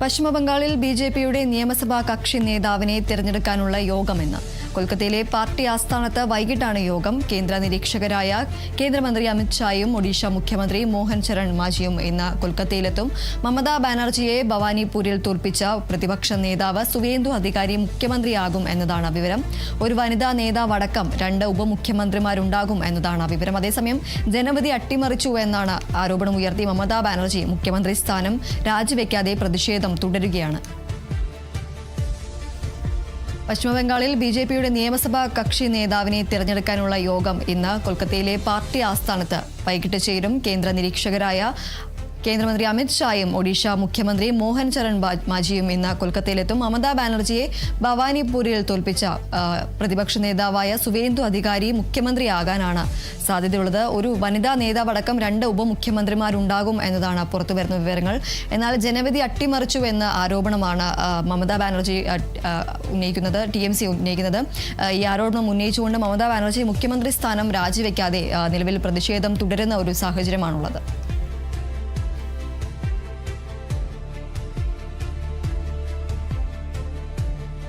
പശ്ചിമബംഗാളിൽ ബിജെപിയുടെ നിയമസഭാ കക്ഷി നേതാവിനെ തിരഞ്ഞെടുക്കാനുള്ള യോഗമെന്ന് കൊൽക്കത്തയിലെ പാർട്ടി ആസ്ഥാനത്ത് വൈകിട്ടാണ് യോഗം. കേന്ദ്ര നിരീക്ഷകരായ കേന്ദ്രമന്ത്രി അമിത്ഷായും ഒഡീഷ മുഖ്യമന്ത്രി മോഹൻ ചരൺ മാജിയും ഇന്ന് കൊൽക്കത്തയിലെത്തും. മമതാ ബാനർജിയെ ഭവാനിപൂരിൽ തോൽപ്പിച്ച പ്രതിപക്ഷ നേതാവ് സുവേന്ദു അധികാരി മുഖ്യമന്ത്രിയാകും എന്നതാണ് വിവരം. ഒരു വനിതാ നേതാവടക്കം 2 ഉപമുഖ്യമന്ത്രിമാരുണ്ടാകും എന്നതാണ് വിവരം. അതേസമയം ജനവിധി അട്ടിമറിച്ചു എന്നാണ് ആരോപണമുയർത്തി മമതാ ബാനർജി മുഖ്യമന്ത്രി സ്ഥാനം രാജിവെക്കാതെ പ്രതിഷേധം തുടരുകയാണ്. പശ്ചിമബംഗാളിൽ ബിജെപിയുടെ നിയമസഭാ കക്ഷി നേതാവിനെ തിരഞ്ഞെടുക്കാനുള്ള യോഗം ഇന്ന് കൊൽക്കത്തയിലെ പാർട്ടി ആസ്ഥാനത്ത് വൈകിട്ട് ചേരും. കേന്ദ്ര നിരീക്ഷകരായ കേന്ദ്രമന്ത്രി അമിത്ഷായും ഒഡീഷ മുഖ്യമന്ത്രി മോഹൻ ചരൺ മാജിയും ഇന്ന് കൊൽക്കത്തയിലെത്തും. മമതാ ബാനർജിയെ ഭവാനിപൂരിൽ തോൽപ്പിച്ച പ്രതിപക്ഷ നേതാവായ സുവേന്ദു അധികാരി മുഖ്യമന്ത്രിയാകാനാണ് സാധ്യതയുള്ളത്. ഒരു വനിതാ നേതാവടക്കം 2 ഉപമുഖ്യമന്ത്രിമാരുണ്ടാകും എന്നതാണ് പുറത്തുവരുന്ന വിവരങ്ങൾ. എന്നാൽ ജനവിധി അട്ടിമറിച്ചു എന്ന ആരോപണമാണ് മമതാ ബാനർജി ഉന്നയിക്കുന്നത്, TMC ഉന്നയിക്കുന്നത്. ഈ ആരോപണം ഉന്നയിച്ചുകൊണ്ട് മമതാ ബാനർജി മുഖ്യമന്ത്രി സ്ഥാനം രാജിവെക്കാതെ നിലവിൽ പ്രതിഷേധം തുടരുന്ന ഒരു സാഹചര്യമാണുള്ളത്.